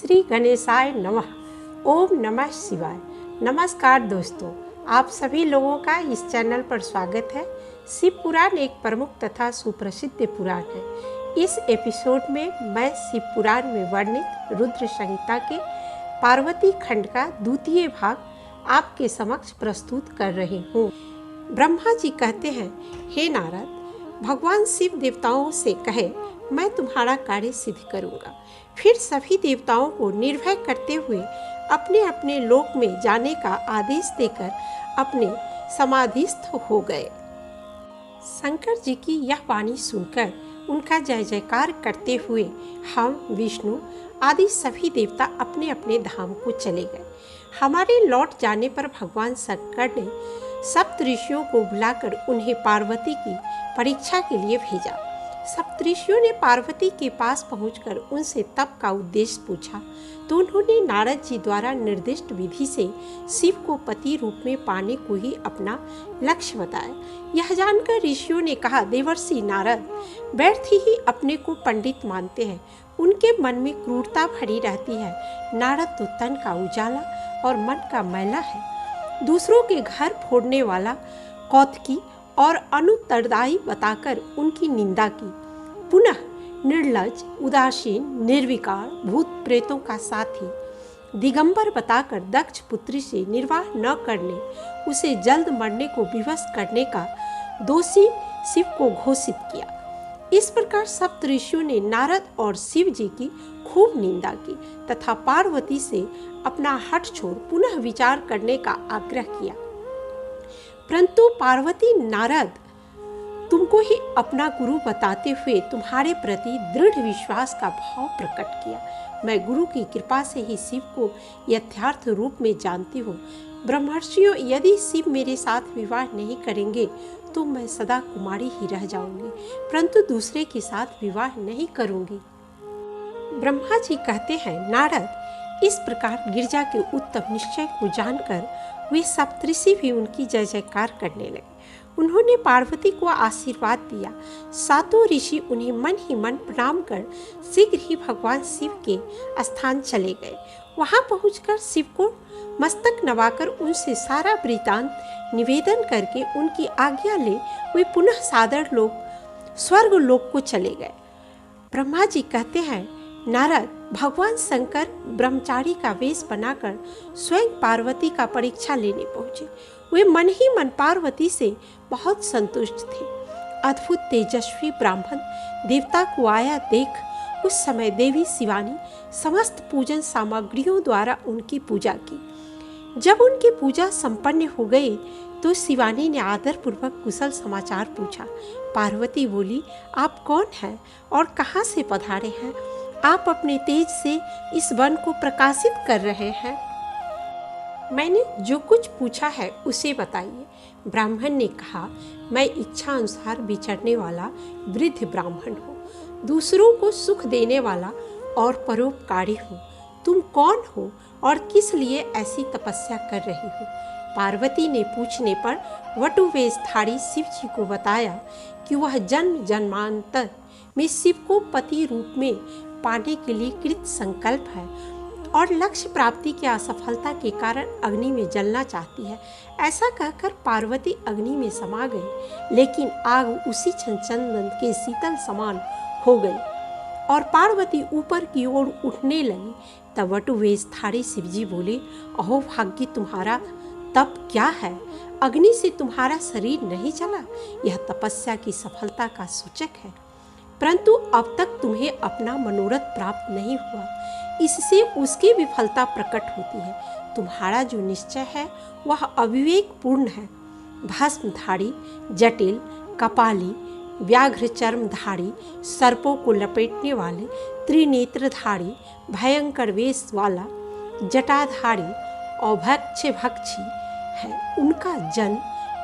श्री गणेशाय नमः। ओम नमः शिवाय। नमस्कार दोस्तों, आप सभी लोगों का इस चैनल पर स्वागत है। शिव पुराण एक प्रमुख तथा सुप्रसिद्ध पुराण है। इस एपिसोड में मैं शिव पुराण में वर्णित रुद्र संहिता के पार्वती खंड का द्वितीय भाग आपके समक्ष प्रस्तुत कर रही हूँ। ब्रह्मा जी कहते हैं, हे नारद, भगवान शिव देवताओं से कहे मैं तुम्हारा कार्य सिद्ध करूंगा। फिर सभी देवताओं को निर्भय करते हुए अपने अपने लोक में जाने का आदेश देकर अपने समाधिस्थ हो गए। शंकर जी की यह वाणी सुनकर उनका जय जयकार करते हुए हम विष्णु आदि सभी देवता अपने अपने धाम को चले गए। हमारे लौट जाने पर भगवान शंकर ने सप्त ऋषियों को बुलाकर उन्हें पार्वती की परीक्षा के लिए भेजा। सप्त ऋषियों ने पार्वती के पास पहुंचकर उनसे तप का उद्देश्य पूछा तो उन्होंने नारद जी द्वारा निर्दिष्ट विधि से शिव को पति रूप में पाने को ही अपना लक्ष्य बताया। यह जानकर ऋषियों ने कहा, देवर्षि नारद व्यर्थ ही अपने को पंडित मानते हैं, उनके मन में क्रूरता भरी रहती है। नारद तो तन का उजाला और मन का मैला है। दूसरों के घर फोड़ने वाला कौतकी और अनुत्तरदायी बताकर उनकी निंदा की। पुनः निर्लज, उदासीन, निर्विकार, भूत प्रेतों का साथी दिगंबर बताकर दक्ष पुत्री से निर्वाह न करने, उसे जल्द मरने को विवश करने का दोषी शिव को घोषित किया। इस प्रकार सप्त ऋषियों ने नारद और शिव जी की खूब निंदा की तथा पार्वती से अपना हठ छोड़ पुनः विचार करने का आग्रह किया। परंतु पार्वती नारद तुमको ही अपना गुरु बताते हुए तुम्हारे प्रति दृढ़ विश्वास का भाव प्रकट किया। मैं गुरु की कृपा से ही शिव को यथार्थ रूप में जानती हूँ। ब्रह्मर्षियों, यदि शिव मेरे साथ विवाह नहीं करेंगे तो मैं सदा कुमारी ही रह जाऊंगी, परंतु दूसरे के साथ विवाह नहीं करूंगी। ब्रह्मा जी कहते हैं, नारद, इस प्रकार गिरजा के उत्तम निश्चय को जानकर वे सप्तऋषि भी उनकी जय जयकार करने लगे। उन्होंने पार्वती को आशीर्वाद दिया। सातों ऋषि उन्हें मन ही मन प्रणाम कर शीघ्र ही भगवान शिव के स्थान चले गए। वहां पहुंचकर शिव को मस्तक नवाकर उनसे सारा वृतांत निवेदन करके उनकी आज्ञा ले वे पुनः सादर लोक स्वर्ग लोक को चले गए। ब्रह्मा जी कहते हैं, नारद, भगवान शंकर ब्रह्मचारी का वेश बनाकर स्वयं पार्वती का परीक्षा लेने पहुंचे। वे मन ही मन पार्वती से बहुत संतुष्ट थे। अद्भुत तेजस्वी ब्राह्मण देवता को आया देख उस समय देवी शिवानी समस्त पूजन सामग्रियों द्वारा उनकी पूजा की। जब उनकी पूजा संपन्न हो गई तो शिवानी ने आदरपूर्वक कुशल समाचार पूछा। पार्वती बोली, आप कौन हैं और कहाँ से पधारे हैं? आप अपने तेज से इस वन को प्रकाशित कर रहे हैं। मैंने जो कुछ पूछा है उसे बताइए। ब्राह्मण ने कहा, मैं इच्छा अनुसार विचरने वाला वृद्ध ब्राह्मण हूँ, दूसरों को सुख देने वाला और परोपकारी हूँ। तुम कौन हो और किस लिए ऐसी तपस्या कर रही हो? पार्वती ने पूछने पर वटुवेशधारी शिव जी को बताया कि वह जन्म जन्मांतर में शिव को पति रूप में पाने के लिए कृत संकल्प है और लक्ष्य प्राप्ति की असफलता के कारण अग्नि में जलना चाहती है। ऐसा कहकर पार्वती अग्नि में समा गई, लेकिन आग उसी क्षण चंदन के शीतल समान हो गई और पार्वती ऊपर की ओर उठने लगी। तब वटुवेशधारी शिवजी बोले, अहो भाग्य, तुम्हारा तप क्या है? अग्नि से तुम्हारा शरीर नहीं जला। यह तपस्या की सफलता का सूचक है, परंतु अब तक तुम्हें अपना मनोरथ प्राप्त नहीं हुआ, इससे उसकी विफलता प्रकट होती है। तुम्हारा जो निश्चय है वह अविवेक पूर्ण है। भस्मधारी, जटिल, कपाली, व्याघ्र चर्मधारी, सर्पों को लपेटने वाले, त्रिनेत्रधारी, भयंकर वेश वाला, जटाधारी और भक्षी है। उनका जन्म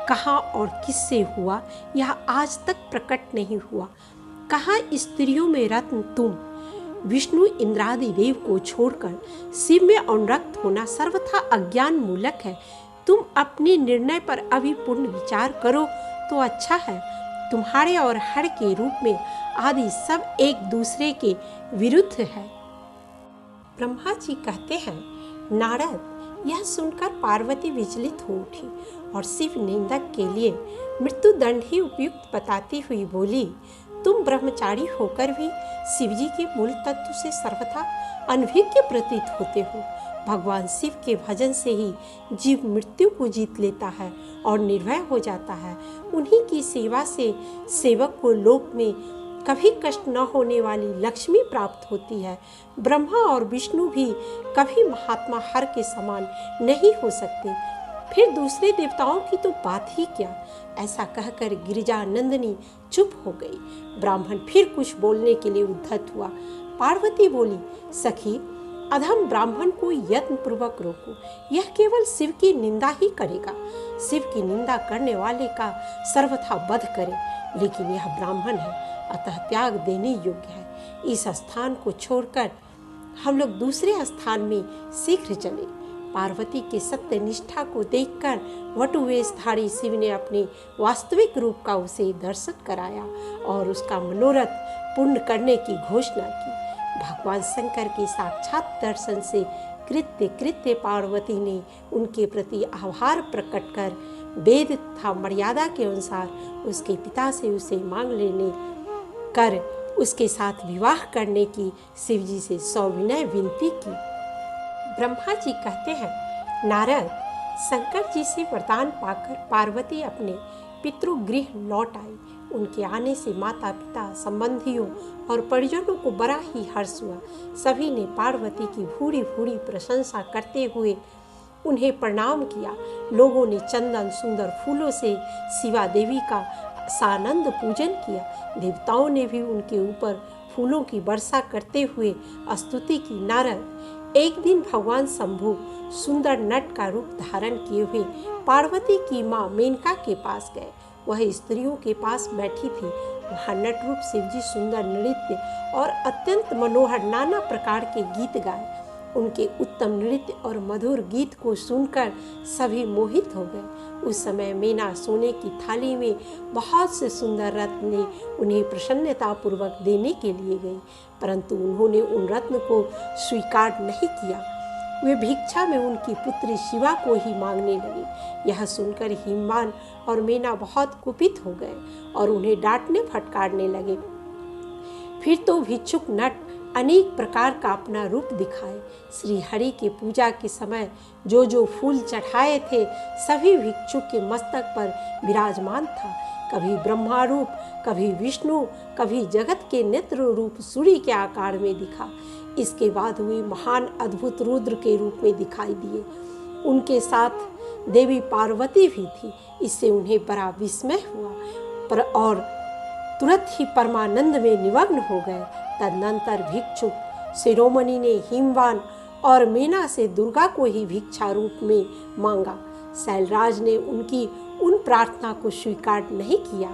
कहाँ और किससे हुआ यह आज तक प्रकट नहीं हुआ। कहाँ स्त्रियों में रत्न तुम? विष्णु इंद्रादि देव को छोड़कर शिव में अनुरक्त होना सर्वथा अज्ञान मूलक है। तुम अपने निर्णय पर अभी पूर्ण विचार करो तो अच्छा है। तुम्हारे और हर के रूप में आदि सब एक दूसरे के विरुद्ध है। ब्रह्मा जी कहते हैं, नारद, यह सुनकर पार्वती विचलित हो उठी और शिव निंदक के लिए मृत्यु दंड ही उपयुक्त बताती हुई बोली, तुम ब्रह्मचारी होकर भी शिवजी के मूल तत्व से सर्वथा अनभिज्ञ प्रतीत होते हो। भगवान शिव के भजन से ही जीव मृत्यु को जीत लेता है और निर्भय हो जाता है। उन्हीं की सेवा से सेवक को लोक में कभी कष्ट न होने वाली लक्ष्मी प्राप्त होती है। ब्रह्मा और विष्णु भी कभी महात्मा हर के समान नहीं हो सकते, फिर दूसरे देवताओं की तो बात ही क्या। ऐसा कहकर गिरिजा नंदिनी चुप हो गई। ब्राह्मण फिर कुछ बोलने के लिए उद्धत हुआ। पार्वती बोली, सखी, अधम ब्राह्मण को यत्न पूर्वक रोको, यह केवल शिव की निंदा ही करेगा। शिव की निंदा करने वाले का सर्वथा वध करे, लेकिन यह ब्राह्मण है, अतः त्याग देने योग्य है। इस स्थान को छोड़कर हम लोग दूसरे स्थान में शीघ्र चले। पार्वती के सत्य निष्ठा को देखकर वटुवेशधारी शिव ने अपने वास्तविक रूप का उसे दर्शन कराया और उसका मनोरथ पूर्ण करने की घोषणा की। भगवान शंकर के साक्षात दर्शन से कृत्य कृत्य पार्वती ने उनके प्रति आभार प्रकट कर वेद तथा मर्यादा के अनुसार उसके पिता से उसे मांग लेने कर उसके साथ विवाह करने की शिवजी से सविनय विनती की। ब्रह्मा जी कहते हैं, नारद, शंकर जी से वरदान पाकर पार्वती अपने पितृगृह लौट आई। उनके आने से माता पिता, संबंधियों और परिजनों को बड़ा ही हर्ष हुआ। सभी ने पार्वती की भूरी भूरी प्रशंसा करते हुए उन्हें प्रणाम किया। लोगों ने चंदन सुंदर फूलों से शिवा देवी का सानंद पूजन किया। देवताओं ने भी उनके ऊपर फूलों की वर्षा करते हुए स्तुति की। नारद, एक दिन भगवान शंभु सुंदर नट का रूप धारण किए हुए पार्वती की मां मेनका के पास गए। वह स्त्रियों के पास बैठी थी। वहां नट रूप शिवजी सुंदर नृत्य और अत्यंत मनोहर नाना प्रकार के गीत गाए। उनके उत्तम नृत्य और मधुर गीत को सुनकर सभी मोहित हो गए। उस समय मेना सोने की थाली में बहुत से सुंदर रत्न उन्हें प्रसन्नतापूर्वक देने के लिए गई, परंतु उन्होंने उन रत्न को स्वीकार नहीं किया। वे भिक्षा में उनकी पुत्री शिवा को ही मांगने लगे। यह सुनकर हिमवान और मेना बहुत कुपित हो गए और उन्हें डांटने फटकारने लगे। फिर तो भिक्षुक नट अनेक प्रकार का अपना रूप दिखाए। श्री हरि के पूजा के समय जो जो फूल चढ़ाए थे सभी भिक्षुक के मस्तक पर विराजमान था। कभी ब्रह्मा रूप, कभी विष्णु, कभी जगत के नेत्र रूप सूर्य के आकार में दिखा। इसके बाद वे महान अद्भुत रुद्र के रूप में दिखाई दिए। उनके साथ देवी पार्वती भी थी। इससे उन्हें बड़ा विस्मय हुआ और तुरंत ही परमानंद में निमग्न हो गए। तदनंतर भिक्षुक शिरोमणि ने हिमवान और मेना से दुर्गा को ही भिक्षा रूप में मांगा। शैलराज ने उनकी उन प्रार्थना को स्वीकार नहीं किया।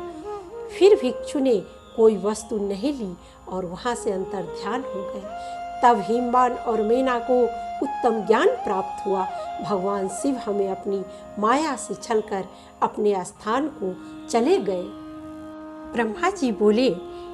फिर भिक्षु ने कोई वस्तु नहीं ली और वहां से अंतर ध्यान हो गए। तब हिमवान और मेना को उत्तम ज्ञान प्राप्त हुआ। भगवान शिव हमें अपनी माया से छलकर अपने स्थान को चले गए। ब्रह्मा जी बोले,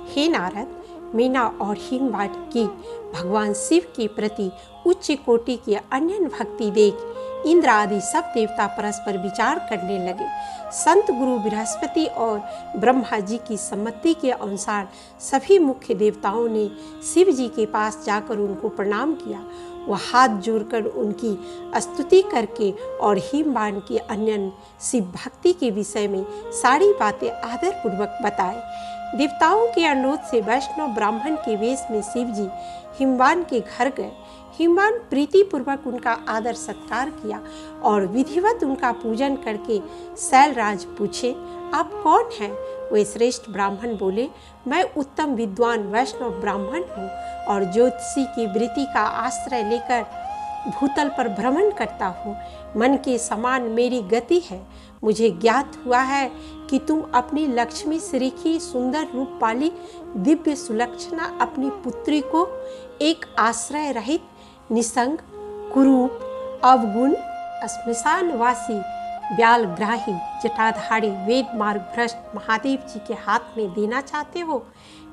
हे नारद, मीना और हिमवान की भगवान शिव के प्रति उच्च कोटि की अन्य भक्ति देख इंद्र आदि सब देवता परस्पर विचार करने लगे। संत गुरु बृहस्पति और ब्रह्मा जी की सम्मति के अनुसार सभी मुख्य देवताओं ने शिव जी के पास जाकर उनको प्रणाम किया। वह हाथ जोड़कर उनकी स्तुति करके और हिमवान की अन्य शिव भक्ति के विषय में सारी बातें आदरपूर्वक बताए। देवताओं के अनुरोध से वैष्णव ब्राह्मण के वेश में शिव जी हिमवान के घर गए। हिमवान प्रीतिपूर्वक उनका आदर सत्कार किया और विधिवत उनका पूजन करके शैलराज पूछे, आप कौन हैं? वे श्रेष्ठ ब्राह्मण बोले, मैं उत्तम विद्वान वैष्णव ब्राह्मण हूँ और ज्योतिषी की वृत्ति का आश्रय लेकर भूतल पर भ्रमण करता हूँ। मन के समान मेरी गति है। मुझे ज्ञात हुआ है कि तुम अपनी लक्ष्मी श्री की सुंदर रूप वाली दिव्य सुलक्षणा अपनी पुत्री को एक आश्रय रहित, निसंग, कुरूप, अवगुण, श्मशानवासी, व्यालग्राही, जटाधारी, वेद मार्ग भ्रष्ट महादेव जी के हाथ में देना चाहते हो।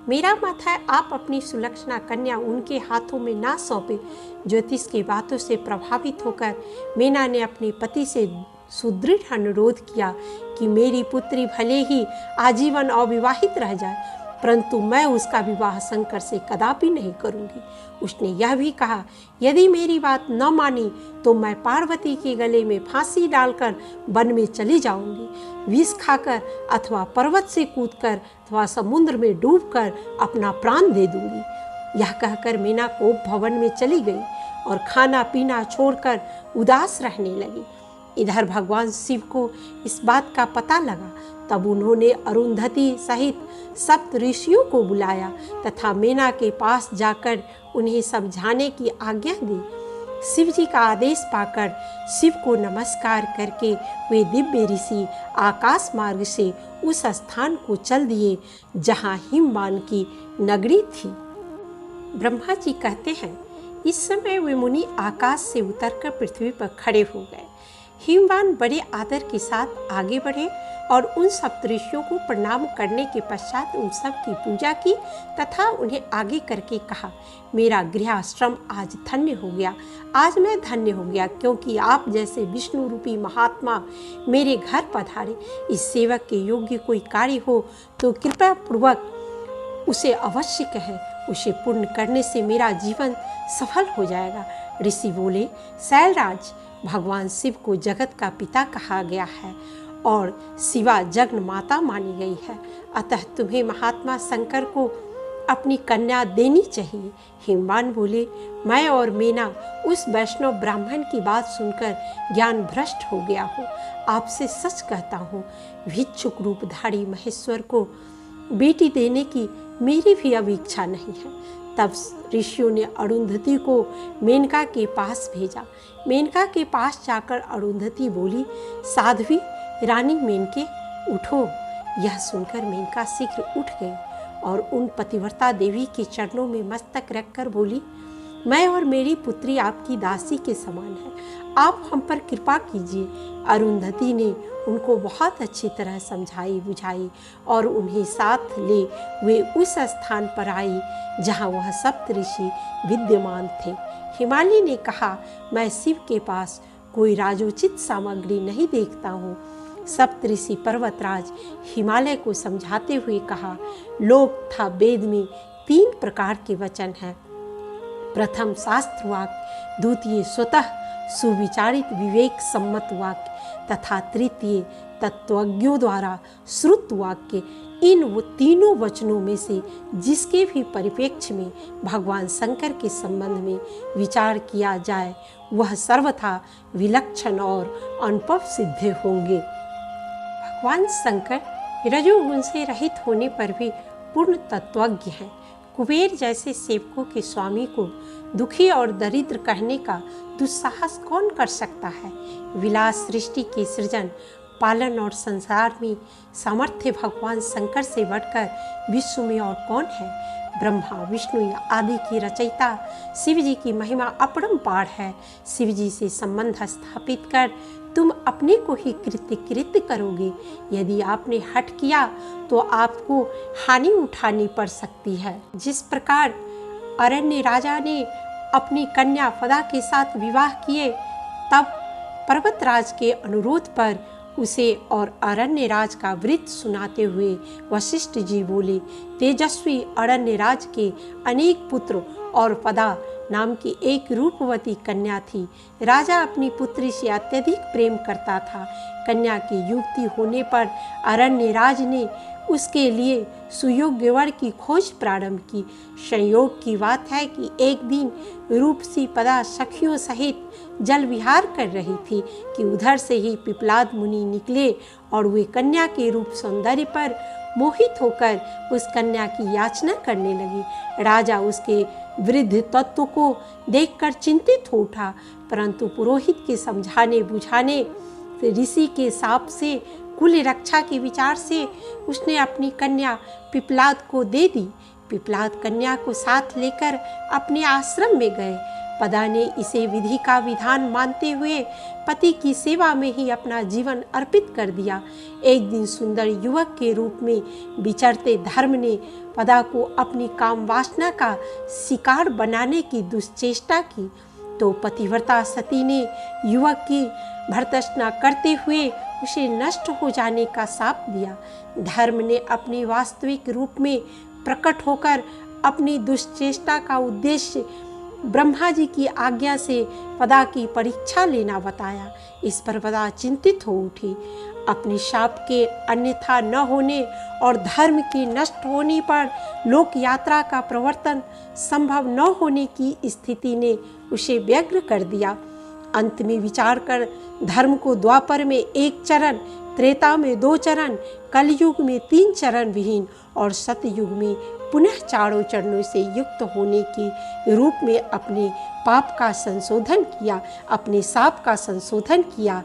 मेरा मत है आप अपनी सुलक्षणा कन्या उनके हाथों में ना सौंपे। ज्योतिष की बातों से प्रभावित होकर मीना ने अपने पति से सुदृढ़ अनुरोध किया कि मेरी पुत्री भले ही आजीवन अविवाहित रह जाए, परंतु मैं उसका विवाह शंकर से कदापि नहीं करूंगी। उसने यह भी कहा, यदि मेरी बात न मानी तो मैं पार्वती के गले में फांसी डालकर वन में चली जाऊंगी, विष खाकर अथवा पर्वत से कूदकर अथवा समुद्र में डूबकर अपना प्राण दे दूंगी। यह कहकर मीना कोप भवन में चली गई और खाना पीना छोड़कर उदास रहने लगी। इधर भगवान शिव को इस बात का पता लगा, तब उन्होंने अरुंधति सहित सप्त ऋषियों को बुलाया तथा मीना के पास जाकर उन्हें समझाने की आज्ञा दी। शिव जी का आदेश पाकर शिव को नमस्कार करके वे दिव्य ऋषि आकाश मार्ग से उस स्थान को चल दिए जहाँ हिमवान की नगरी थी। ब्रह्मा जी कहते हैं, इस समय वे मुनि आकाश से उतरकर पृथ्वी पर खड़े हो गए। हिमवान बड़े आदर के साथ आगे बढ़े और उन सप्तऋषियों को प्रणाम करने के पश्चात उन सब की पूजा की तथा उन्हें आगे करके कहा, मेरा गृहाश्रम आज धन्य हो गया। आज मैं धन्य हो गया क्योंकि आप जैसे विष्णु रूपी महात्मा मेरे घर पधारे। इस सेवक के योग्य कोई कार्य हो तो कृपया पूर्वक उसे अवश्य कहें, उसे पूर्ण करने से मेरा जीवन सफल हो जाएगा। ऋषि बोले, शैलराज, भगवान शिव को जगत का पिता कहा गया है और शिवा जगन माता मानी गई है, अतः तुम्हें महात्मा शंकर को अपनी कन्या देनी चाहिए। हिमवान बोले, मैं और मीना उस वैष्णव ब्राह्मण की बात सुनकर ज्ञान भ्रष्ट हो गया हूँ। आपसे सच कहता हूँ, भिक्षुक रूपधारी महेश्वर को बेटी देने की मेरी भी अब इच्छा नहीं है। तब ऋषियों ने अरुंधति को मेनका के पास भेजा। मेनका के पास जाकर अरुंधति बोली, साध्वी रानी मेनके, उठो। यह सुनकर मेनका शीघ्र उठ गई और उन पतिव्रता देवी के चरणों में मस्तक रखकर बोली, मैं और मेरी पुत्री आपकी दासी के समान है, आप हम पर कृपा कीजिए। अरुंधति ने उनको बहुत अच्छी तरह समझाई बुझाई और उन्हें साथ ले वे उस स्थान पर आई जहाँ वह सप्त ऋषि विद्यमान थे। हिमालय ने कहा, मैं शिव के पास कोई राजोचित सामग्री नहीं देखता हूँ। सप्तऋषि पर्वतराज हिमालय को समझाते हुए कहा, लोक तथा वेद में 3 प्रकार के वचन हैं। प्रथम शास्त्र वाक्य, द्वितीय स्वतः सुविचारित विवेक सम्मत वाक्य तथा तृतीय तत्वज्ञों द्वारा श्रुत वाक्य। इन तीनों वचनों में से जिसके भी परिप्रेक्ष्य में भगवान शंकर के संबंध में विचार किया जाए वह सर्वथा विलक्षण और अनुभव सिद्ध होंगे। भगवान शंकर रजोगुण से रहित होने पर भी पूर्ण तत्वज्ञ हैं। कुबेर जैसे सेवकों के स्वामी को दुखी और दरिद्र कहने का दुस्साहस कौन कर सकता है। विलास सृष्टि के सृजन पालन और संसार में सामर्थ्य भगवान शंकर से बढ़कर विश्व में और कौन है। ब्रह्मा विष्णु आदि की रचयिता शिव जी की महिमा अपरंपार है। शिव जी से संबंध स्थापित कर तुम अपने को ही कृत्य करोगे। यदि आपने हठ किया तो आपको हानि उठानी पड़ सकती है। जिस प्रकार अरण्य राजा ने अपनी कन्या फदा के साथ विवाह किए, तब पर्वतराज के अनुरोध पर उसे और अरण्यराज का वृत्त सुनाते हुए वशिष्ठ जी बोले, तेजस्वी अरण्यराज के अनेक पुत्र और पदा नाम की एक रूपवती कन्या थी। राजा अपनी पुत्री से अत्यधिक प्रेम करता था। कन्या की युवती होने पर अरण्यराज ने उसके लिए सुयोग्य वर की खोज प्रारंभ की। संयोग की बात है कि एक दिन रूपसी पदा सखियों सहित जल विहार कर रही थी कि उधर से ही पिपलाद मुनि निकले और वे कन्या के रूप सौंदर्य पर मोहित होकर उस कन्या की याचना करने लगी। राजा उसके वृद्ध तत्व को देखकर चिंतित हो उठा, परंतु पुरोहित के समझाने बुझाने ऋषि के शाप से कुल रक्षा के विचार से उसने अपनी कन्या पिपलाद को दे दी। पिपलाद कन्या को साथ लेकर अपने आश्रम में गए, पदा ने इसे विधि का विधान मानते हुए पति की सेवा में ही अपना जीवन अर्पित कर दिया। एक दिन सुंदर युवक के रूप में विचरते धर्म ने पदा को अपनी काम वासना का शिकार बनाने की दुश्चेष्टा की तो पतिव्रता सती ने युवक की भर्त्सना करते हुए उसे नष्ट हो जाने का शाप दिया। धर्म ने अपने वास्तविक रूप में प्रकट होकर अपनी दुश्चेष्टा का उद्देश्य ब्रह्मा जी की आज्ञा से पदा की परीक्षा लेना बताया। इस पर पदा चिंतित हो उठी। अपने शाप के अन्यथा न होने और धर्म के नष्ट होने पर लोक यात्रा का प्रवर्तन संभव न होने की स्थिति ने उसे व्यग्र कर दिया। अंत में विचार कर धर्म को द्वापर में 1 चरण, त्रेता में 2 चरण, कलयुग में 3 चरण विहीन और सतयुग में पुनः 4 चरणों से युक्त होने के रूप में अपने पाप का संशोधन किया, अपने शाप का संशोधन किया।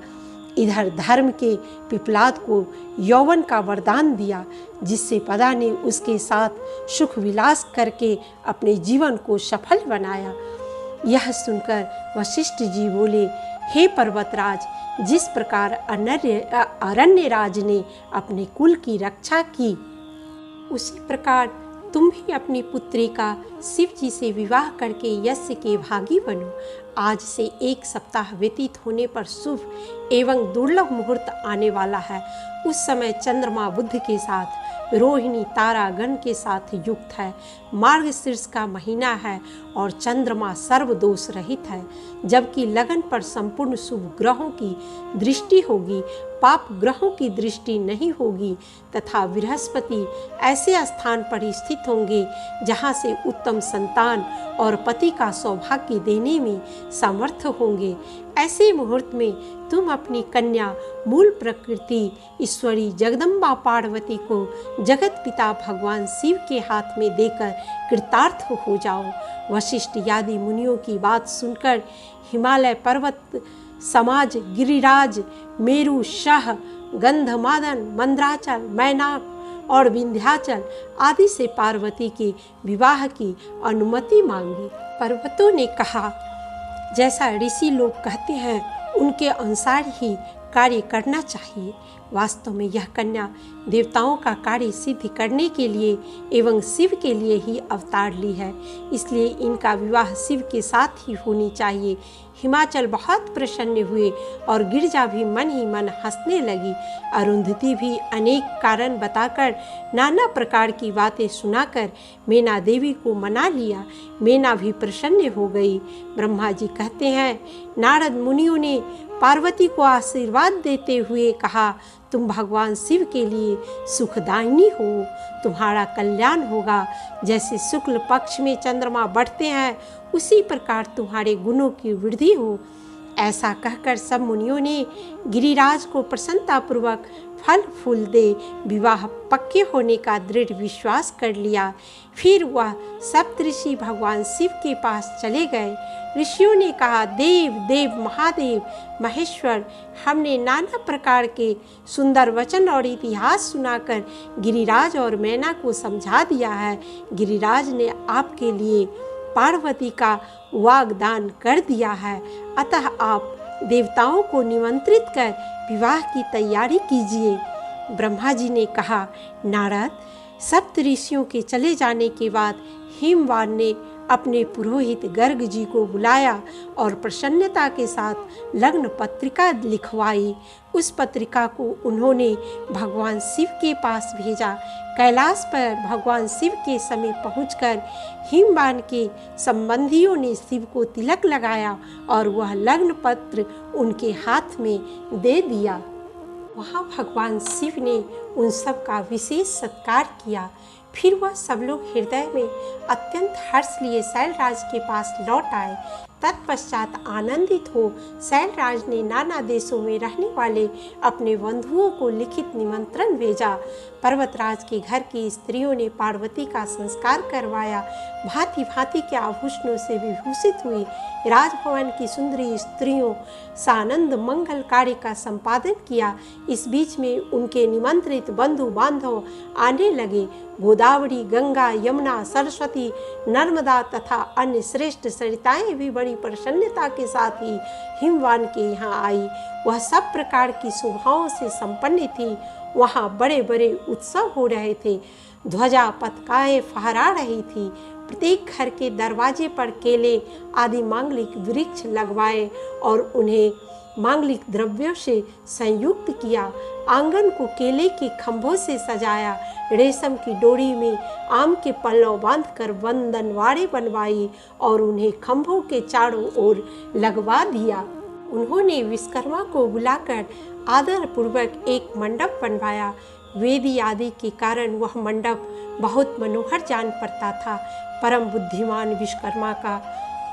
इधर धर्म के पिपलाद को यौवन का वरदान दिया, जिससे पदा ने उसके साथ सुख विलास करके अपने जीवन को सफल बनाया। यह सुनकर वशिष्ठ जी बोले, हे पर्वतराज, जिस प्रकार अरण्यराज ने अपने कुल की रक्षा की, उसी प्रकार तुम भी अपनी पुत्री का शिव जी से विवाह करके यश के भागी बनो। आज से 1 सप्ताह व्यतीत होने पर शुभ एवं दुर्लभ मुहूर्त आने वाला है। उस समय चंद्रमा बुध के साथ, रोहिणी तारागण के साथ युक्त है। मार्गशीर्ष का महीना है और चंद्रमा सर्वदोष रहित है, जबकि लगन पर संपूर्ण शुभ ग्रहों की दृष्टि होगी, पाप ग्रहों की दृष्टि नहीं होगी तथा बृहस्पति ऐसे स्थान पर स्थित होंगे जहाँ से उत्तम संतान और पति का सौभाग्य देने में समर्थ होंगे। ऐसे मुहूर्त में तुम अपनी कन्या मूल प्रकृति ईश्वरी जगदम्बा पार्वती को जगत पिता भगवान शिव के हाथ में देकर कृतार्थ हो जाओ। वशिष्ठ आदि मुनियों की बात सुनकर हिमालय पर्वत समाज, गिरिराज, मेरु, शाह, गंधमादन, मंद्राचल, मैनाक और विंध्याचल आदि से पार्वती के विवाह की अनुमति मांगी। पर्वतों ने कहा, जैसा ऋषि लोग कहते हैं उनके अनुसार ही कार्य करना चाहिए। वास्तव में यह कन्या देवताओं का कार्य सिद्ध करने के लिए एवं शिव के लिए ही अवतार ली है, इसलिए इनका विवाह शिव के साथ ही होनी चाहिए। हिमाचल बहुत प्रसन्न हुए और गिरजा भी मन ही मन हंसने लगी। अरुंधति भी अनेक कारण बताकर नाना प्रकार की बातें सुनाकर मैना देवी को मना लिया। मैना भी प्रसन्न हो गई। ब्रह्मा जी कहते हैं, नारद मुनियों ने पार्वती को आशीर्वाद देते हुए कहा, तुम भगवान शिव के लिए सुखदायिनी हो, तुम्हारा कल्याण होगा। जैसे शुक्ल पक्ष में चंद्रमा बढ़ते हैं उसी प्रकार तुम्हारे गुणों की वृद्धि हो। ऐसा कहकर सब मुनियों ने गिरिराज को प्रसन्नतापूर्वक फल फूल दे विवाह पक्के होने का दृढ़ विश्वास कर लिया। फिर वह सप्तऋषि भगवान शिव के पास चले गए। ऋषियों ने कहा, देव देव महादेव महेश्वर, हमने नाना प्रकार के सुंदर वचन और इतिहास सुनाकर गिरिराज और मैना को समझा दिया है। गिरिराज ने आपके लिए पार्वती का वाग्दान कर दिया है, अतः आप देवताओं को निमंत्रित कर विवाह की तैयारी कीजिए। ब्रह्मा जी ने कहा, नारद, सप्त ऋषियों के चले जाने के बाद हिमवान ने अपने पुरोहित गर्ग जी को बुलाया और प्रसन्नता के साथ लग्न पत्रिका लिखवाई। उस पत्रिका को उन्होंने भगवान शिव के पास भेजा। कैलाश पर भगवान शिव के समीप पहुंचकर हिमवान के संबंधियों ने शिव को तिलक लगाया और वह लग्न पत्र उनके हाथ में दे दिया। वहाँ भगवान शिव ने उन सब का विशेष सत्कार किया। फिर वह सब लोग हृदय में अत्यंत हर्ष लिए शैलराज के पास लौट आए। तत्पश्चात आनंदित हो शैलराज ने नाना देशों में रहने वाले अपने बंधुओं को लिखित निमंत्रण भेजा। पर्वतराज के घर की स्त्रियों ने पार्वती का संस्कार करवाया, भांति भांति के आभूषणों से विभूषित हुई। राजभवन की सुंदरी स्त्रियों सानंद मंगल कार्य का संपादन किया। इस बीच में उनके निमंत्रित बंधु बांधव आने लगे। गोदावरी, गंगा, यमुना, सरस्वती, नर्मदा तथा अन्य श्रेष्ठ सरिताएं भी बड़ी बड़ी प्रसन्नता के साथ ही हिमवान के यहाँ आई। वह सब प्रकार की शोभाओं से संपन्न थी। वहाँ बड़े बड़े उत्सव हो रहे थे, ध्वजा पताकाएं फहरा रही थी। प्रत्येक घर के दरवाजे पर केले आदि मांगलिक वृक्ष लगवाए और उन्हें मांगलिक द्रव्यों से संयुक्त किया। आंगन को केले के खंभों से सजाया। रेशम की डोरी में आम के पल्लव बांधकर बंधनवाड़े बनवाई और उन्हें खंभों के चारों ओर लगवा दिया। उन्होंने विश्वकर्मा को बुलाकर आदर पूर्वक एक मंडप बनवाया। वेदी आदि के कारण वह मंडप बहुत मनोहर जान पड़ता था। परम बुद्धिमान विश्वकर्मा का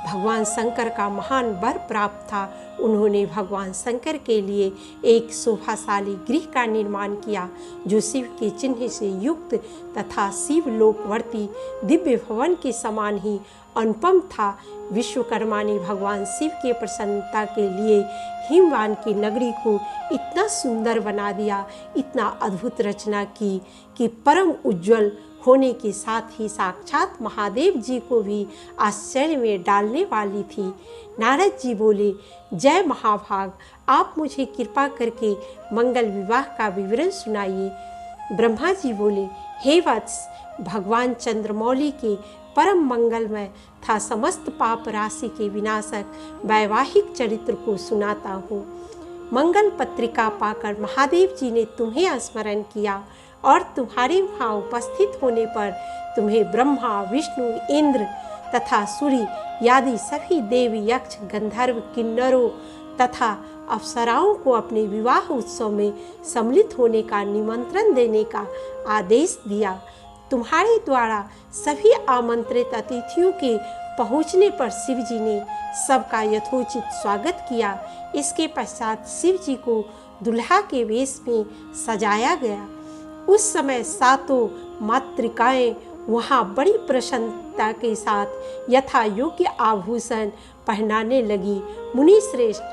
भगवान शंकर का महान वर प्राप्त था। उन्होंने भगवान शंकर के लिए एक शोभाशाली गृह का निर्माण किया, जो शिव के चिन्ह से युक्त तथा शिव लोकवर्ती दिव्य भवन के समान ही अनुपम था। विश्वकर्मा ने भगवान शिव के प्रसन्नता के लिए हिमवान की नगरी को इतना सुंदर बना दिया, इतना अद्भुत रचना की कि परम उज्जवल होने के साथ ही साक्षात महादेव जी को भी आश्चर्य में डालने वाली थी। नारद जी बोले, जय महाभाग, आप मुझे कृपा करके मंगल विवाह का विवरण सुनाइए। ब्रह्मा जी बोले, हे वत्स, भगवान चंद्रमौली के परम मंगलमय था समस्त पाप राशि के विनाशक वैवाहिक चरित्र को सुनाता हूँ। मंगल पत्रिका पाकर महादेव जी ने तुम्हें स्मरण किया और तुम्हारे वहाँ उपस्थित होने पर तुम्हें ब्रह्मा, विष्णु, इंद्र तथा सूर्य आदि सभी देव, यक्ष, गंधर्व, किन्नरों तथा अप्सराओं को अपने विवाह उत्सव में सम्मिलित होने का निमंत्रण देने का आदेश दिया। तुम्हारे द्वारा सभी आमंत्रित अतिथियों के पहुँचने पर शिव जी ने सबका यथोचित स्वागत किया। इसके पश्चात शिव जी को दुल्हा के वेश में सजाया गया। उस समय सातों मातृकाएं वहाँ बड़ी प्रसन्नता के साथ यथा योग्य आभूषण पहनाने लगी। मुनि श्रेष्ठ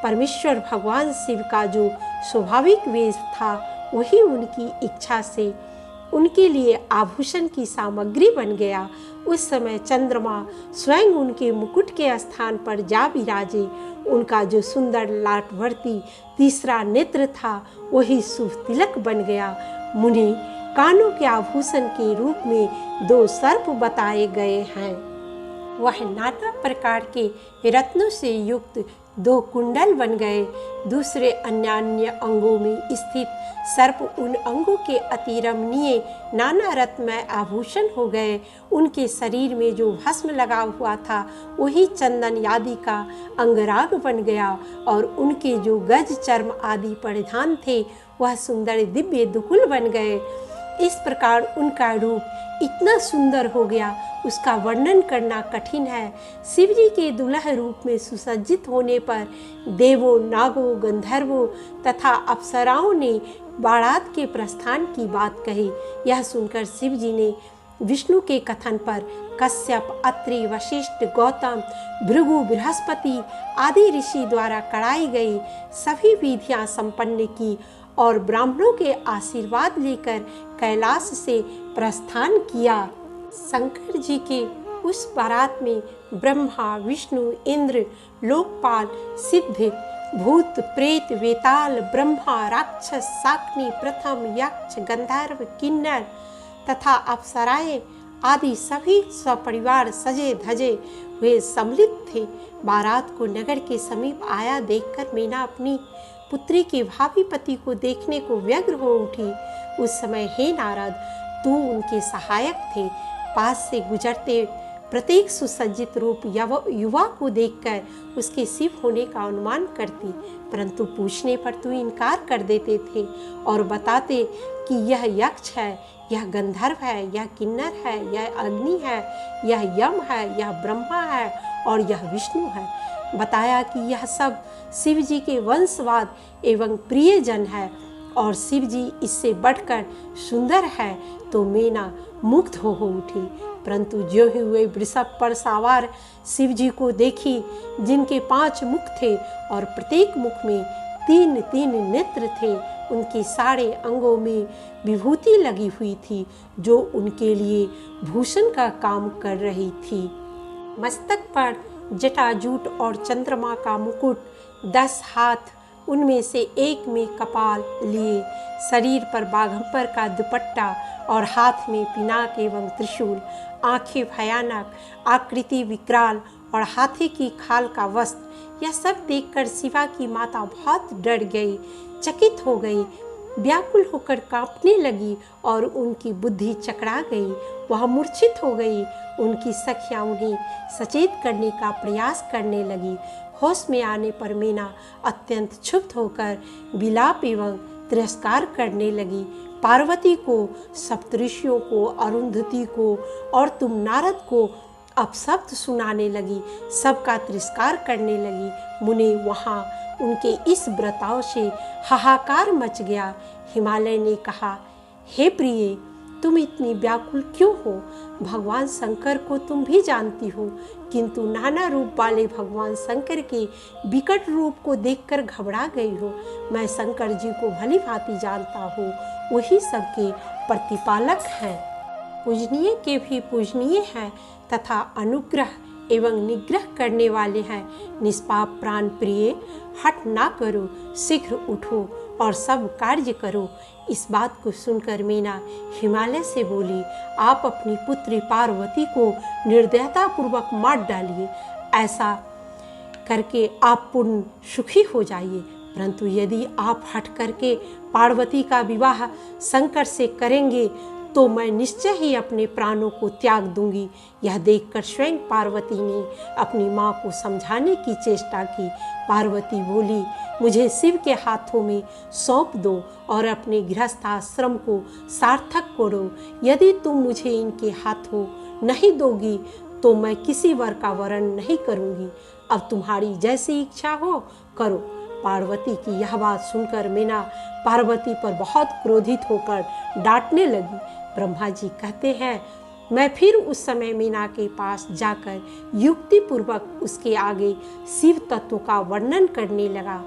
परमेश्वर भगवान शिव का जो स्वाभाविक वेश था, वही उनकी इच्छा से उनके लिए आभूषण की सामग्री बन गया। उस समय चंद्रमा स्वयं उनके मुकुट के स्थान पर जा विराजे। उनका जो सुंदर लाटवर्ती तीसरा नेत्र था, वही शुभ तिलक बन गया। मुनि कानों के आभूषण के रूप में 2 सर्प बताए गए हैं। वह नाना प्रकार के रत्नों से युक्त 2 कुंडल बन गए। दूसरे अन्य अंगों में स्थित सर्प उन अंगों के अति रमणीय नाना रत्नमय आभूषण हो गए। उनके शरीर में जो भस्म लगा हुआ था, वही चंदन आदि का अंगराग बन गया और उनके जो गज चर्म आदि परिधान थे, वह सुंदर दिव्य दुकुल बन गए। इस प्रकार उनका रूप इतना सुंदर हो गया, उसका वर्णन करना कठिन है। शिव जी के दुल्हा रूप में सुसज्जित होने पर देवों, नागों, गंधर्वों तथा अप्सराओं ने बारात के प्रस्थान की बात कही। यह सुनकर शिव जी ने विष्णु के कथन पर कश्यप, अत्रि, वशिष्ठ, गौतम, भृगु, बृहस्पति आदि ऋषि द्वारा कराई गई सभी विधियां संपन्न की और ब्राह्मणों के आशीर्वाद लेकर कैलाश से प्रस्थान किया। शंकर जी के उस बारात में ब्रह्मा, विष्णु, इंद्र, लोकपाल, सिद्ध, भूत, प्रेत, वेताल, ब्रह्मा, राक्षस, शाक्नी, प्रथम, यक्ष, गंधर्व, किन्नर तथा अप्सराएं आदि सभी सपरिवार सजे धजे हुए सम्मिलित थे। बारात को नगर के समीप आया देखकर मीना अपनी पुत्री के भावी पति को देखने को व्यग्र हो उठी। उस समय हे नारद, तू उनके सहायक थे। पास से गुजरते प्रत्येक सुसज्जित रूप युवा को देखकर उसके शिव होने का अनुमान करती, परंतु पूछने पर तू इनकार कर देते थे और बताते कि यह यक्ष है, यह गंधर्व है, यह किन्नर है, यह अग्नि है, यह यम है, यह ब्रह्मा है और यह विष्णु है। बताया कि यह सब शिव जी के वंशवाद एवं प्रियजन है और शिव जी इससे बढ़कर सुंदर है। तो मीना मुग्ध हो उठी, परंतु जो ही वे वृषभ पर सवार शिव जी को देखी, जिनके 5 मुख थे और प्रत्येक मुख में 3-3 नेत्र थे, उनके सारे अंगों में विभूति लगी हुई थी जो उनके लिए भूषण का काम कर रही थी। मस्तक पर जटाजूट और चंद्रमा का मुकुट, 10 हाथ उनमें से एक में कपाल लिए, शरीर पर बाघंबर का दुपट्टा और हाथ में पिनाक एवं त्रिशूल, आंखें भयानक, आकृति विकराल और हाथी की खाल का वस्त्र। यह सब देखकर शिवा की माता बहुत डर गई, चकित हो गई, व्याकुल होकर कांपने लगी और उनकी बुद्धि चकरा गई। वह मूर्छित हो गई। उनकी सखियां उन्हें सचेत करने का प्रयास करने लगी। होश में आने पर मीना अत्यंत क्षुब्ध होकर विलाप एवं तिरस्कार करने लगी। पार्वती को, सप्तऋषियों को, अरुंधति को और तुम नारद को अपशब्द सुनाने लगी, सबका तिरस्कार करने लगी। मुने वहाँ उनके इस बर्ताव से हाहाकार मच गया। हिमालय ने कहा, हे प्रिय, तुम इतनी व्याकुल क्यों हो? भगवान शंकर को तुम भी जानती हो, किंतु नाना रूप वाले भगवान शंकर के विकट रूप को देखकर घबरा गई हो। मैं शंकर जी को भली भांति जानता हूँ, वही सबके प्रतिपालक हैं, पूजनीय के भी पूजनीय हैं तथा अनुग्रह एवं निग्रह करने वाले हैं। निष्पाप प्राण प्रिय, हट ना करो, शीघ्र उठो और सब कार्य करो। इस बात को सुनकर मीना हिमालय से बोली, आप अपनी पुत्री पार्वती को निर्दयतापूर्वक मार डालिए, ऐसा करके आप पूर्ण सुखी हो जाइए। परंतु यदि आप हट करके पार्वती का विवाह शंकर से करेंगे तो मैं निश्चय ही अपने प्राणों को त्याग दूंगी। यह देखकर स्वयं पार्वती ने अपनी माँ को समझाने की चेष्टा की। पार्वती बोली, मुझे शिव के हाथों में सौंप दो और अपने गृहस्थाश्रम को सार्थक करो। यदि तुम मुझे इनके हाथों नहीं दोगी तो मैं किसी वर का वरण नहीं करूँगी। अब तुम्हारी जैसी इच्छा हो करो। पार्वती की यह बात सुनकर मीना पार्वती पर बहुत क्रोधित होकर डांटने लगी। ब्रह्मा जी कहते हैं, मैं फिर उस समय मीना के पास जाकर युक्ति पूर्वक उसके आगे शिव तत्व का वर्णन करने लगा,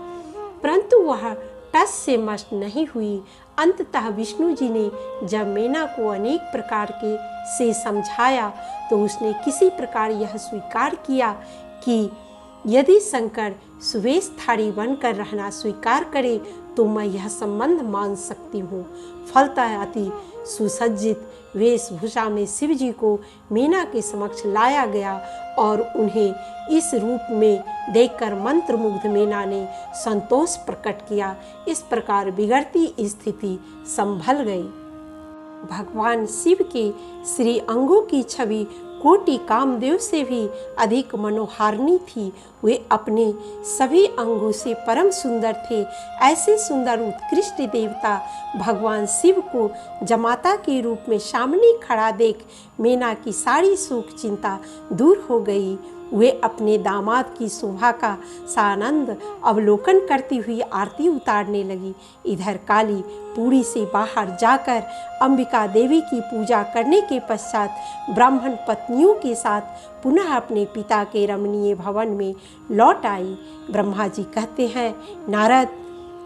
परंतु वह टस से मस नहीं हुई। अंततः विष्णु जी ने जब मीना को अनेक प्रकार के से समझाया तो उसने किसी प्रकार यह स्वीकार किया कि यदि शंकर सुवेशधारी बनकर रहना स्वीकार करे तो मैं यह संबंध मान सकती हूँ। फलतः अति सुसज्जित वेशभूषा में शिव जी को मीना के समक्ष लाया गया और उन्हें इस रूप में देखकर मंत्रमुग्ध मीना ने संतोष प्रकट किया। इस प्रकार बिगड़ती स्थिति संभल गई। भगवान शिव के श्री अंगों की छवि कोटि कामदेव से भी अधिक मनोहारिणी थी। वे अपने सभी अंगों से परम सुंदर थे। ऐसे सुंदर उत्कृष्ट देवता भगवान शिव को जमाता के रूप में सामने खड़ा देख मीना की सारी शोक चिंता दूर हो गई। वे अपने दामाद की शोभा का सानंद अवलोकन करती हुई आरती उतारने लगी। इधर काली पूरी से बाहर जाकर अंबिका देवी की पूजा करने के पश्चात ब्राह्मण पत्नियों के साथ पुनः अपने पिता के रमणीय भवन में लौट आई। ब्रह्मा जी कहते हैं, नारद,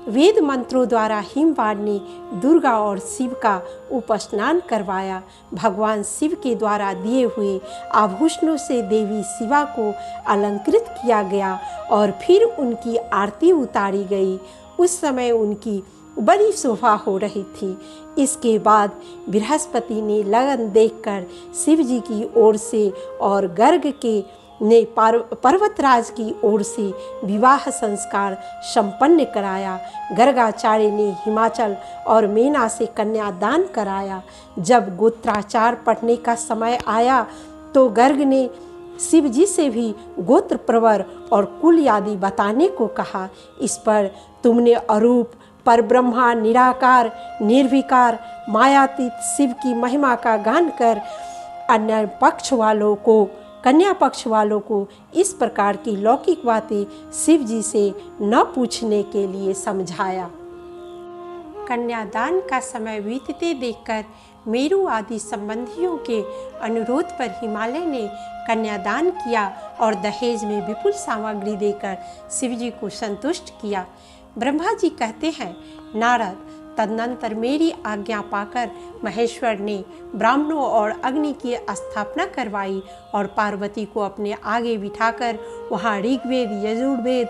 वेद मंत्रों द्वारा हिमवान ने दुर्गा और शिव का उपस्नान करवाया। भगवान शिव के द्वारा दिए हुए आभूषणों से देवी शिवा को अलंकृत किया गया और फिर उनकी आरती उतारी गई। उस समय उनकी बड़ी शोभा हो रही थी। इसके बाद बृहस्पति ने लगन देखकर शिव जी की ओर से और गर्ग के ने पर्वतराज की ओर से विवाह संस्कार संपन्न कराया। गर्गाचार्य ने हिमाचल और मीना से कन्यादान कराया। जब गोत्राचार पढ़ने का समय आया तो गर्ग ने शिव जी से भी गोत्र प्रवर और कुल आदि बताने को कहा। इस पर तुमने अरूप, परब्रह्मा, निराकार, निर्विकार, मायातीत शिव की महिमा का गान कर अन्य पक्ष वालों को, कन्या पक्ष वालों को इस प्रकार की लौकिक बातें शिव जी से न पूछने के लिए समझाया। कन्यादान का समय बीतते देखकर मेरू आदि संबंधियों के अनुरोध पर हिमालय ने कन्यादान किया और दहेज में विपुल सामग्री देकर शिव जी को संतुष्ट किया। ब्रह्मा जी कहते हैं, नारद, तदनंतर मेरी आज्ञा पाकर महेश्वर ने ब्राह्मणों और अग्नि की स्थापना करवाई और पार्वती को अपने आगे बिठाकर वहाँ ऋग्वेद, यजुर्वेद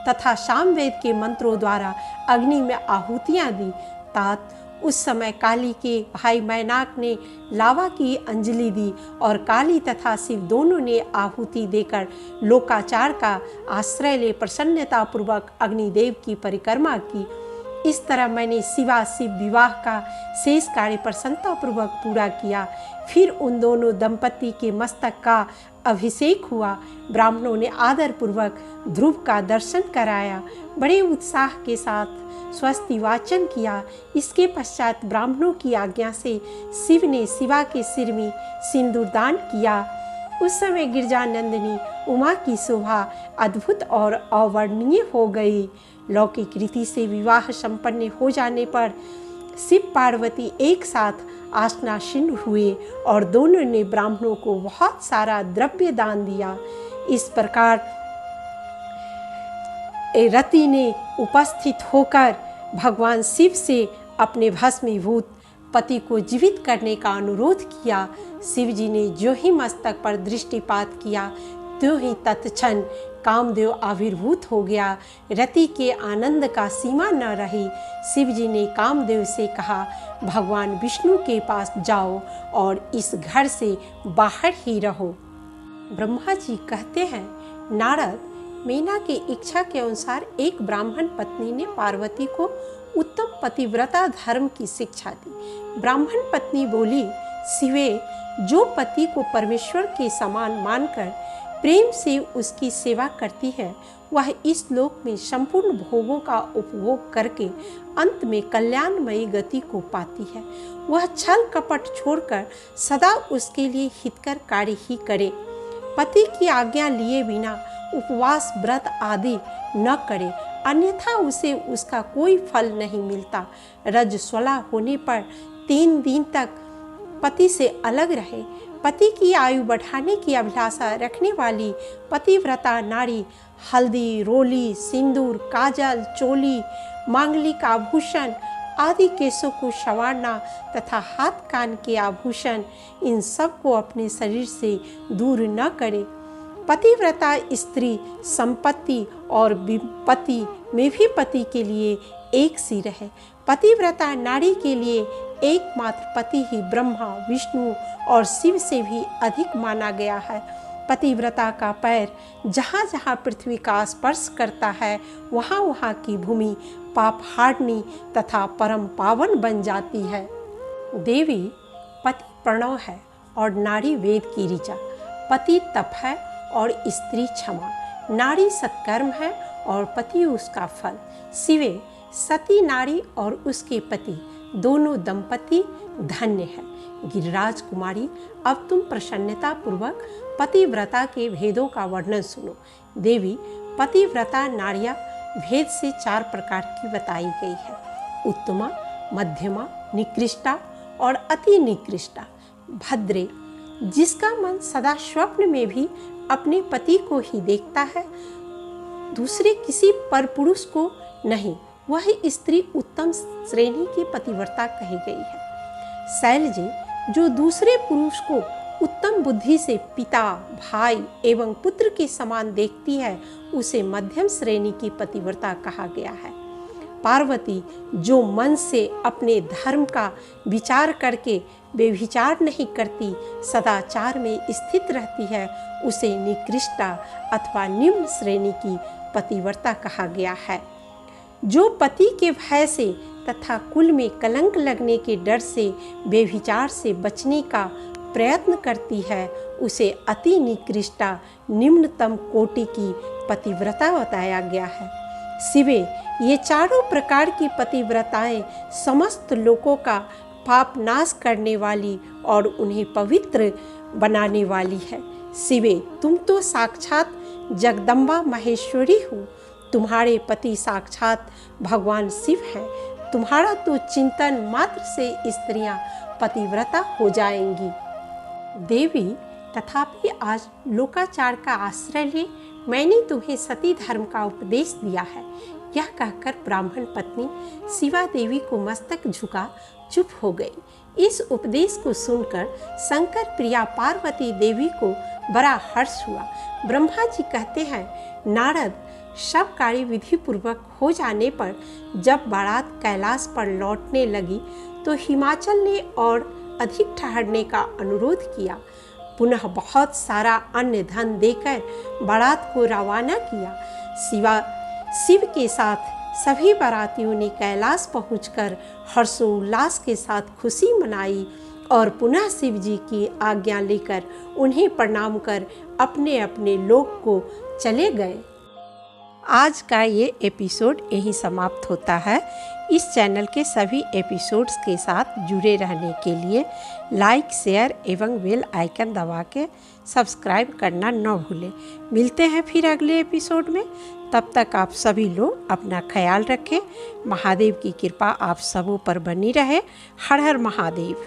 तथा सामवेद के मंत्रों द्वारा अग्नि में आहुतियाँ दी। तात उस समय काली के भाई मैनाक ने लावा की अंजलि दी और काली तथा शिव दोनों ने आहुति देकर लोकाचार का आश्रय ले प्रसन्नतापूर्वक अग्निदेव की परिक्रमा की। इस तरह मैंने शिवा शिव विवाह का शेष कार्य प्रसन्नतापूर्वक पूरा किया। फिर उन दोनों दंपति के मस्तक का अभिषेक हुआ। ब्राह्मणों ने आदरपूर्वक ध्रुव का दर्शन कराया, बड़े उत्साह के साथ स्वस्ति वाचन किया। इसके पश्चात ब्राह्मणों की आज्ञा से शिव ने शिवा के सिर में सिंदूरदान किया। उस समय गिरजानंदिनी उमा की शोभा अद्भुत और अवर्णनीय हो गई। लौकिक रीति से विवाह संपन्न हो जाने पर शिव पार्वती एक साथ आसनासीन हुए और दोनों ने ब्राह्मणों को बहुत सारा द्रव्य दान दिया। इस प्रकार रति ने उपस्थित होकर भगवान शिव से अपने भस्मीभूत पति को जीवित करने का अनुरोध किया। शिव जी ने जो ही मस्तक पर दृष्टिपात किया त्यों ही तत्क्षण कामदेव आविर्भूत हो गया। रति के आनंद का सीमा न रही। शिव जी ने कामदेव से कहा, भगवान विष्णु के पास जाओ और इस घर से बाहर ही रहो। ब्रह्मा जी कहते हैं, नारद, मीना की इच्छा के अनुसार एक ब्राह्मण पत्नी ने पार्वती को उत्तम पतिव्रता धर्म की शिक्षा दी। ब्राह्मण पत्नी बोली, शिवे, जो पति को परमेश्वर के समान मानकर प्रेम से उसकी सेवा करती है, वह इस लोक में संपूर्ण भोगों का उपभोग करके अंत में कल्याणमयी गति को पाती है। वह छल कपट छोड़कर सदा उसके लिए हितकर कार्य ही करे। पति की आज्ञा लिए बिना उपवास, व्रत आदि न करे, अन्यथा उसे उसका कोई फल नहीं मिलता। रजस्वला होने पर 3 दिन तक पति से अलग रहे। पति की आयु बढ़ाने की अभिलाषा रखने वाली पतिव्रता नारी हल्दी, रोली, सिंदूर, काजल, चोली, मांगलिक आभूषण आदि केशों को संवारना तथा हाथ कान के आभूषण, इन सब को अपने शरीर से दूर न करे। पतिव्रता स्त्री संपत्ति और विपत्ति में भी पति के लिए एक सी रहे। पतिव्रता नारी के लिए एकमात्र पति ही ब्रह्मा, विष्णु और शिव से भी अधिक माना गया है। पतिव्रता का पैर जहाँ जहाँ पृथ्वी का स्पर्श करता है, वहाँ वहाँ की भूमि पाप हारनी तथा परम पावन बन जाती है। देवी, पति प्रणव है और नारी वेद की ऋचा। पति तप है और स्त्री क्षमा। नारी सत्कर्म है और पति उसका फल। शिवे, सती नारी और उसके पति दोनों दंपति धन्य है। गिरिराज कुमारी, अब तुम प्रसन्नता पूर्वक पतिव्रता के भेदों का वर्णन सुनो। देवी, पतिव्रता नारियां भेद से 4 प्रकार की बताई गई है: उत्तमा, मध्यमा, निकृष्टा और अति निकृष्टा। भद्रे, जिसका मन सदा स्वप्न में भी अपने पति को ही देखता है, दूसरे किसी परपुरुष को नहीं, वह स्त्री उत्तम श्रेणी की पतिव्रता कही गई है। शैलजी, जो दूसरे पुरुष को उत्तम बुद्धि से पिता, भाई एवं पुत्र के समान देखती है, उसे मध्यम श्रेणी की पतिव्रता कहा गया है। पार्वती, जो मन से अपने धर्म का विचार करके व्यभिचार नहीं करती, सदाचार में स्थित रहती है, उसे निकृष्टा अथवा निम्न श्रेणी की पतिव्रता कहा गया है। जो पति के भय से तथा कुल में कलंक लगने के डर से व्यभिचार से बचने का प्रयत्न करती है, उसे अति निकृष्टा निम्नतम कोटि की पतिव्रता बताया गया है। शिवे, ये चारों प्रकार की पतिव्रताएं समस्त लोगों का पाप नाश करने वाली और उन्हें पवित्र बनाने वाली है। शिवे, तुम तो साक्षात जगदम्बा महेश्वरी हो। तुम्हारे पति साक्षात भगवान शिव हैं। तुम्हारा तो चिंतन मात्र से स्त्रियां पतिव्रता हो जाएंगी। देवी, तथापि आज लोकाचार का आश्रय ले मैंने तुम्हें सती धर्म का उपदेश दिया है। यह कहकर ब्राह्मण पत्नी शिवा देवी को मस्तक झुका चुप हो गई। इस उपदेश को सुनकर शंकर प्रिया पार्वती देवी को बड़ा हर्ष हुआ। ब्रह्मा जी कहते हैं, नारद, सब कार्य विधि पूर्वक हो जाने पर जब बारात कैलाश पर लौटने लगी तो हिमाचल ने और अधिक ठहरने का अनुरोध किया। पुनः बहुत सारा अन्न धन देकर बारात को रवाना किया। शिव के साथ सभी बारातियों ने कैलाश पहुंचकर हर्षोल्लास के साथ खुशी मनाई और पुनः शिव जी की आज्ञा लेकर उन्हें प्रणाम कर अपने अपने लोक को चले गए। आज का ये एपिसोड यहीं समाप्त होता है। इस चैनल के सभी एपिसोड्स के साथ जुड़े रहने के लिए लाइक, शेयर एवं बेल आइकन दबा के सब्सक्राइब करना न भूलें। मिलते हैं फिर अगले एपिसोड में। तब तक आप सभी लोग अपना ख्याल रखें। महादेव की कृपा आप सबों पर बनी रहे। हर हर महादेव।